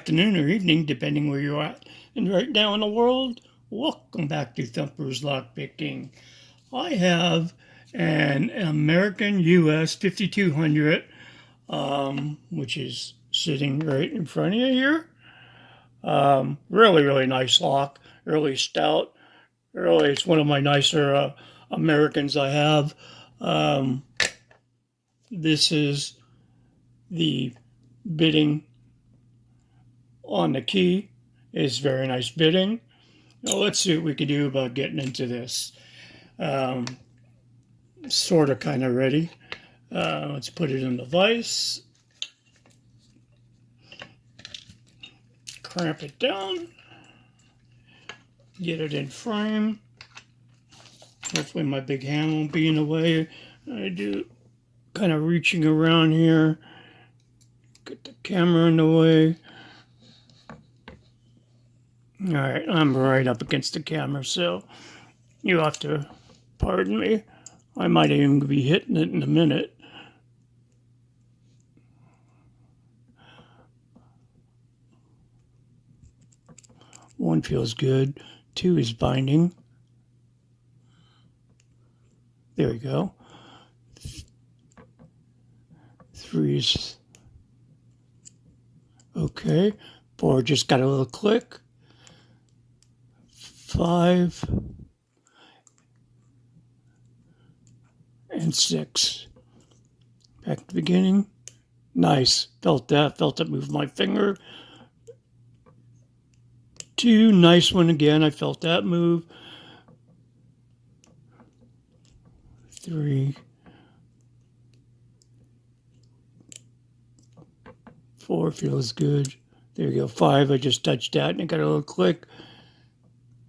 afternoon, or evening, depending where you're at. And right now in the world, welcome back to Thumper's Lockpicking. I have an American US 5200, which is sitting right in front of you here. Really nice lock, really stout. Really, it's one of my nicer Americans I have. This is the bidding on the key. Is very nice bidding. Now let's see what we can do about getting into this. Sort of kind of ready. Let's put it in the vise. Cramp it down. Get it in frame. Hopefully my big hand won't be in the way. I do kind of reaching around here. Get the camera in the way. Alright, I'm right up against the camera, so you have to pardon me. I might even be hitting it in a minute. One feels good. Two is binding. There we go. Three is okay. Four just got a little click. Five and six. Back to the beginning. Nice. Felt that. Felt it move my finger. Two. Nice one again. I felt that move. Three. Four feels good. There you go. Five. I just touched that and it got a little click.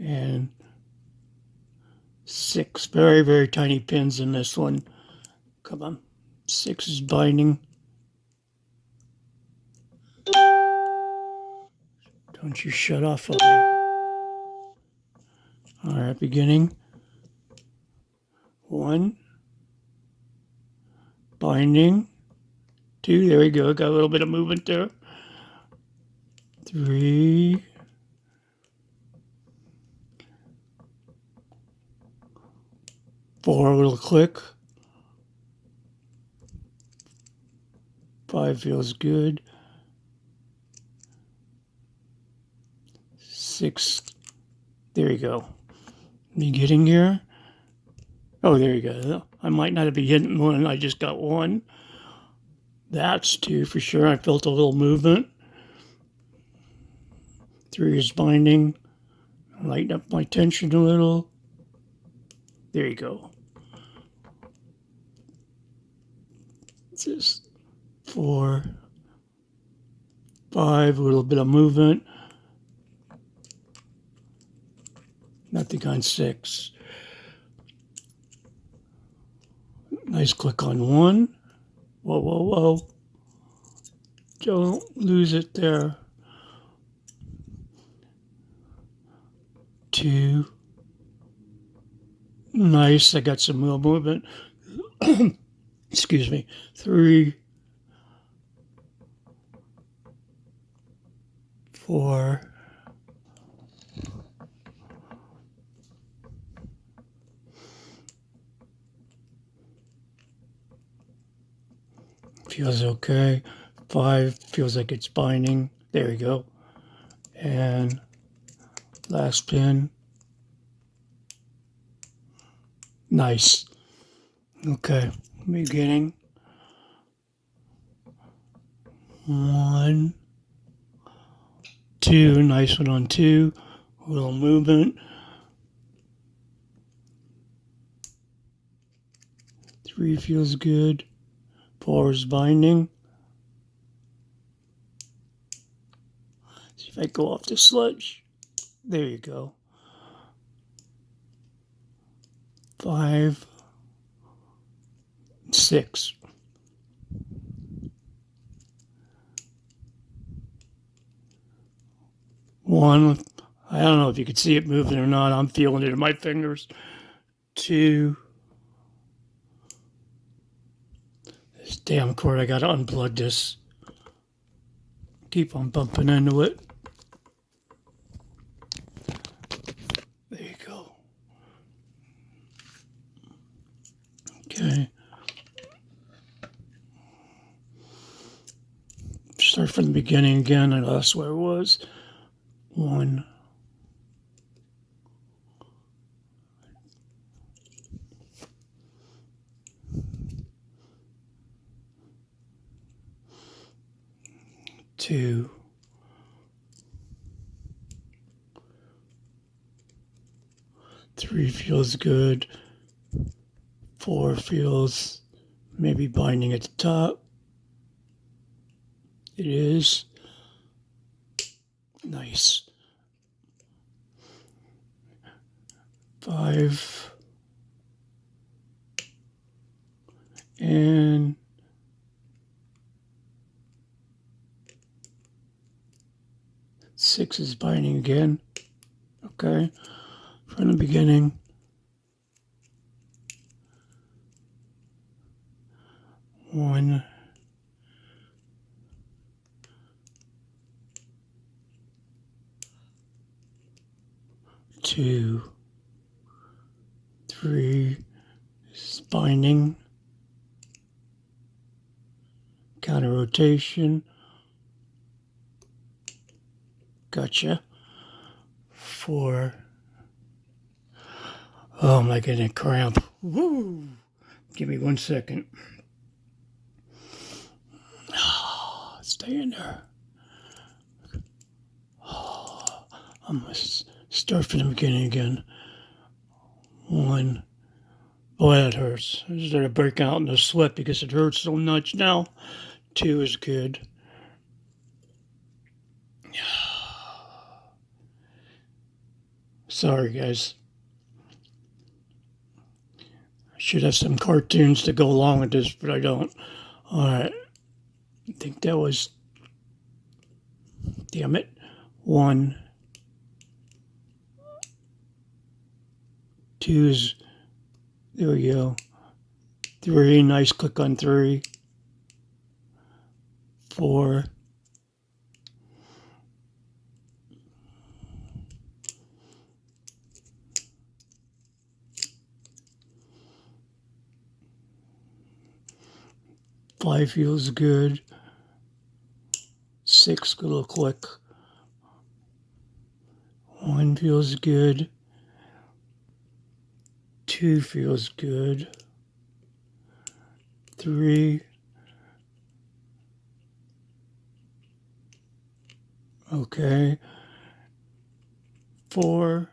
And six. Very tiny pins in this one. Come on. Six is binding. Don't you shut off on me. Alright, beginning. One. Binding. Two. There we go. Got a little bit of movement there. Three. Four, a little click. Five feels good. Six, there you go. Me getting here. Oh, there you go. I might not be hitting one. I just got one. That's two for sure. I felt a little movement. Three is binding. Lighten up my tension a little. There you go. This is four, five, a little bit of movement. Nothing on six. Nice click on one. Whoa. Don't lose it there. Two. Nice, I got some real movement. Excuse me. Three. Four. Feels okay. Five feels like it's binding. There we go. And last pin. Nice. Okay, beginning. One, two, nice one on two. A little movement. Three feels good. Four is binding. See if I go off the sludge. There you go. Five, six. One, I don't know if you can see it moving or not. I'm feeling it in my fingers. Two. This damn cord, I gotta unplug this. Keep on bumping into it. There you go. Okay. Start from the beginning again. I lost where it was. 1, 2, 3 feels good. 4 feels maybe binding at the top. It is. Nice. 5 and 6 is binding again. Okay, from the beginning. 1, 2, 3 is binding. Counter rotation. Gotcha. 4. Oh, am I getting a cramp? Woo! Give me 1 second. Oh, stay in there. Oh, I'm going to start from the beginning again. 1. Boy, that hurts. I started to break out in a sweat because it hurts so much now. 2 is good. Sorry, guys. I should have some cartoons to go along with this, but I don't. Alright. I think that was... Damn it. 1. 2 is... There we go. 3, nice click on 3. 4. 5 feels good. 6, a little quick. 1 feels good. 2 feels good. 3. Okay. 4. A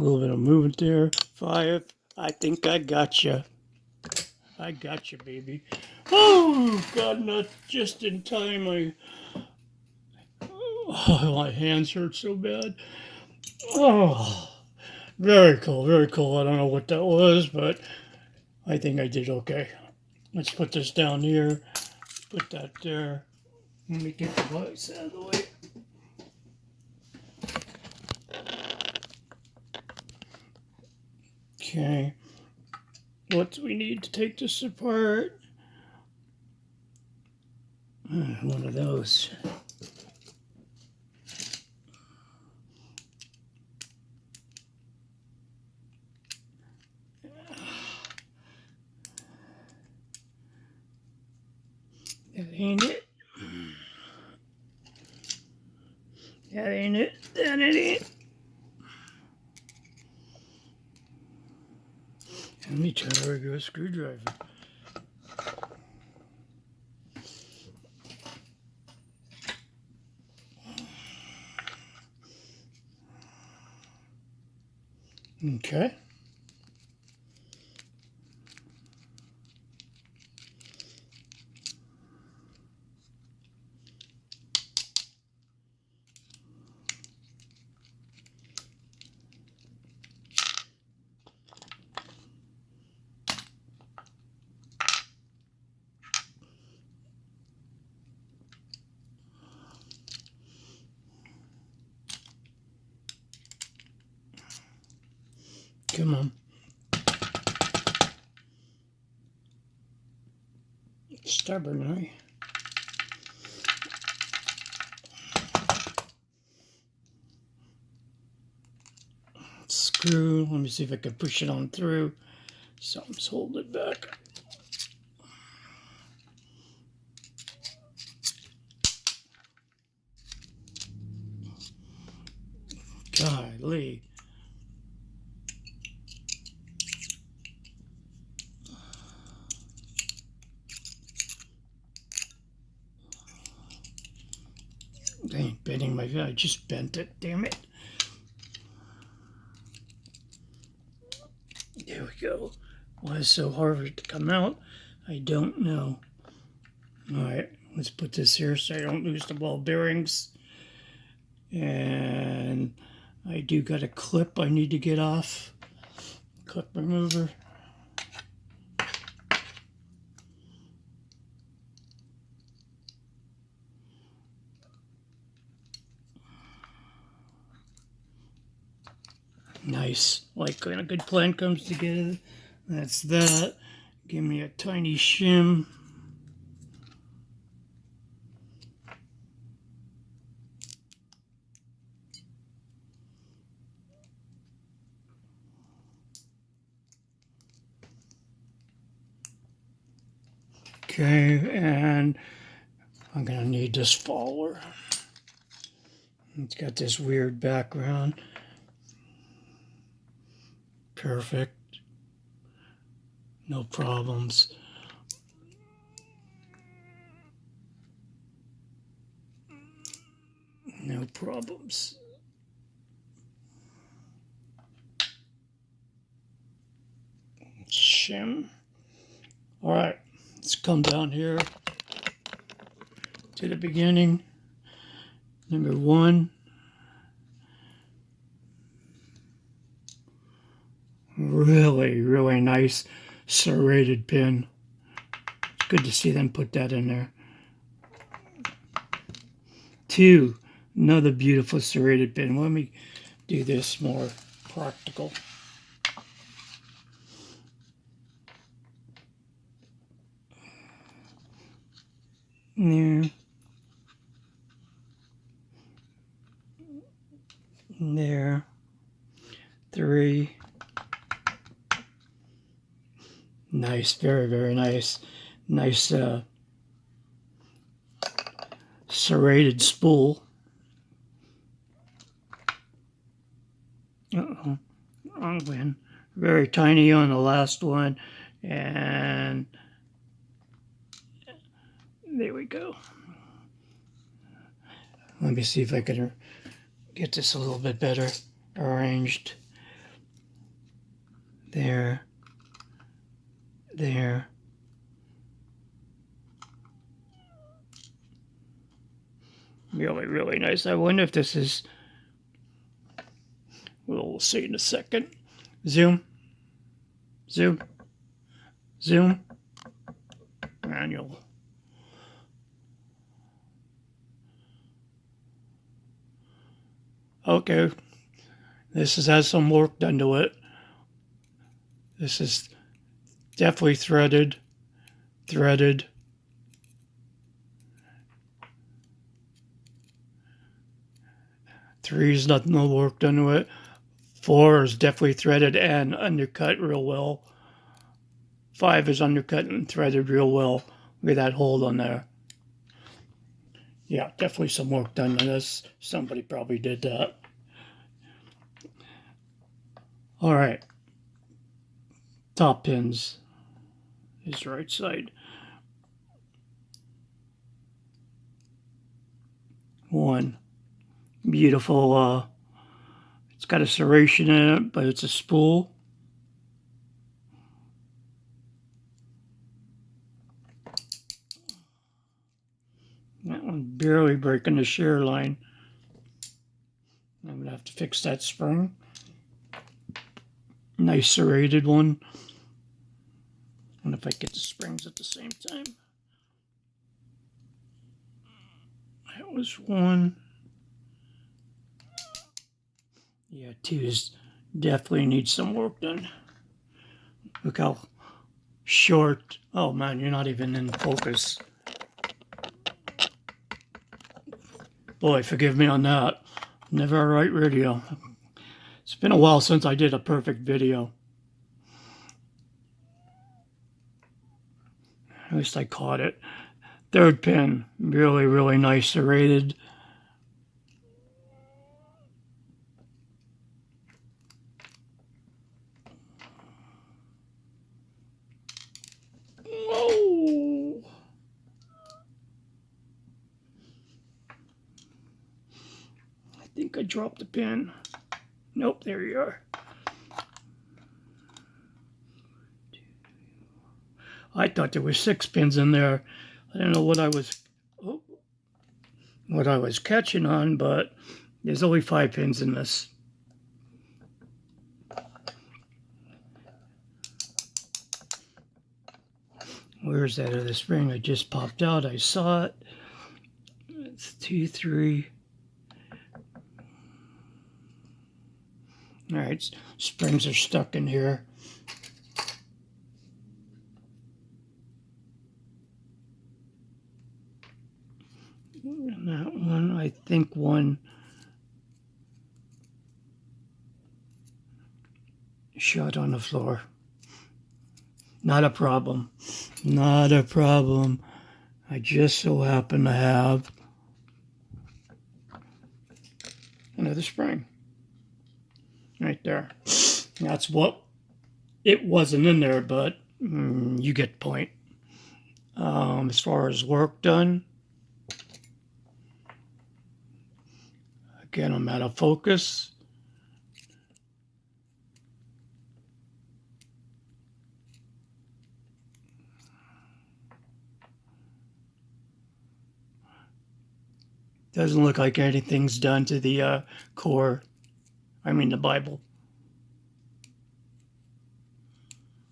little bit of movement there. 5. I think I gotcha. I gotcha, baby. Oh, God, not just in time. My hands hurt so bad. Oh, very cool, very cool. I don't know what that was, but I think I did okay. Let's put this down here. Put that there. Let me get the box out of the way. Okay. What do we need to take this apart? One of those. That ain't it. That ain't it. That ain't it. Let me try a regular screwdriver. Okay. Come on. Stubborn, huh? screw. Let me see if I can push it on through. Something's holding it back. Golly. I ain't bending my, I just bent it, damn it. There we go. Why is it so hard to come out? I don't know. Alright, let's put this here so I don't lose the ball bearings. And I do got a clip I need to get off. Clip remover. Nice. Like when a good plan comes together. That's that. Give me a tiny shim. Okay, and I'm gonna need this follower. It's got this weird background. Perfect. No problems. No problems. Shim. All right, let's come down here to the beginning. Number 1. Really, really nice serrated pin. It's good to see them put that in there. 2, another beautiful serrated pin. Let me do this more practical. There. There. 3. Nice, very, very nice. Nice serrated spool. Uh-oh, wrong one. Very tiny on the last one. And there we go. Let me see if I can get this a little bit better arranged. There. There. Really, really nice. I wonder if this is... We'll see in a second. Zoom. Zoom. Zoom. Manual. Okay. This has some work done to it. This is definitely threaded. Threaded. Three is not no work done to it. 4 is definitely threaded and undercut real well. 5 is undercut and threaded real well. Look at that hole on there. Yeah, definitely some work done on this. Somebody probably did that. All right. Top pins is right side. 1. Beautiful, it's got a serration in it, but it's a spool. That one barely breaking the shear line. I'm gonna have to fix that spring. Nice serrated one. And if I get the springs at the same time. That was 1. Yeah, 2 is definitely needs some work done. Look how short. Oh man, you're not even in focus. Boy, forgive me on that. Never a right radio. It's been a while since I did a perfect video. At least I caught it. Third pin, really, really nice serrated. Whoa! I think I dropped the pin. Nope, there you are. I thought there were 6 pins in there. I don't know what I was catching on, but there's only 5 pins in this. Where's that other spring? It just popped out. I saw it. It's 2, 3. All right, springs are stuck in here. And that one, I think one shot on the floor. Not a problem. Not a problem. I just so happen to have another spring right there. That's what it wasn't in there, but you get the point. As far as work done, again, I'm out of focus. Doesn't look like anything's done to the core. I mean the Bible.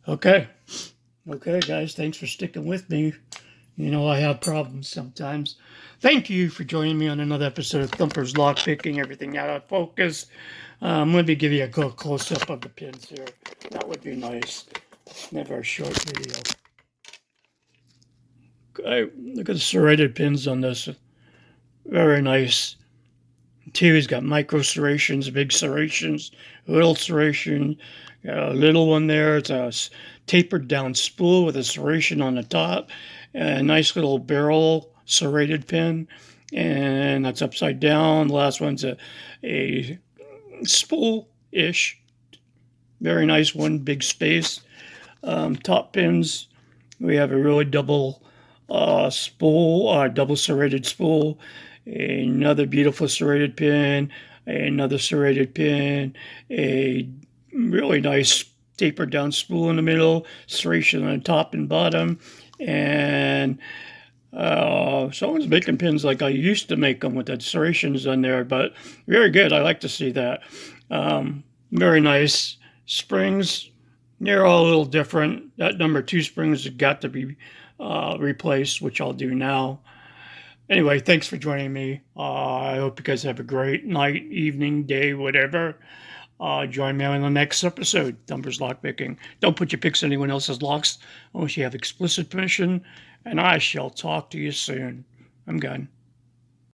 Okay. Okay, guys. Thanks for sticking with me. You know, I have problems sometimes. Thank you for joining me on another episode of Thumper's Lockpicking. Everything out of focus. Let me give you a good close-up of the pins here. That would be nice. Never a short video. Okay, look at the serrated pins on this. Very nice. He's got micro serrations, big serrations, little serration. Got a little one there. It's a tapered down spool with a serration on the top. A nice little barrel serrated pin. And that's upside down. The last one's a spool-ish. Very nice one, big space. Top pins, we have a really double spool, double serrated spool. Another beautiful serrated pin, another serrated pin, a really nice tapered down spool in the middle, serration on the top and bottom, and someone's making pins like I used to make them with the serrations on there, but very good. I like to see that. Very nice springs. They're all a little different. That number 2 springs have got to be replaced, which I'll do now. Anyway, thanks for joining me. I hope you guys have a great night, evening, day, whatever. Join me on the next episode, Thumper's Lockpicking. Don't put your picks in anyone else's locks unless you have explicit permission, and I shall talk to you soon. I'm gone.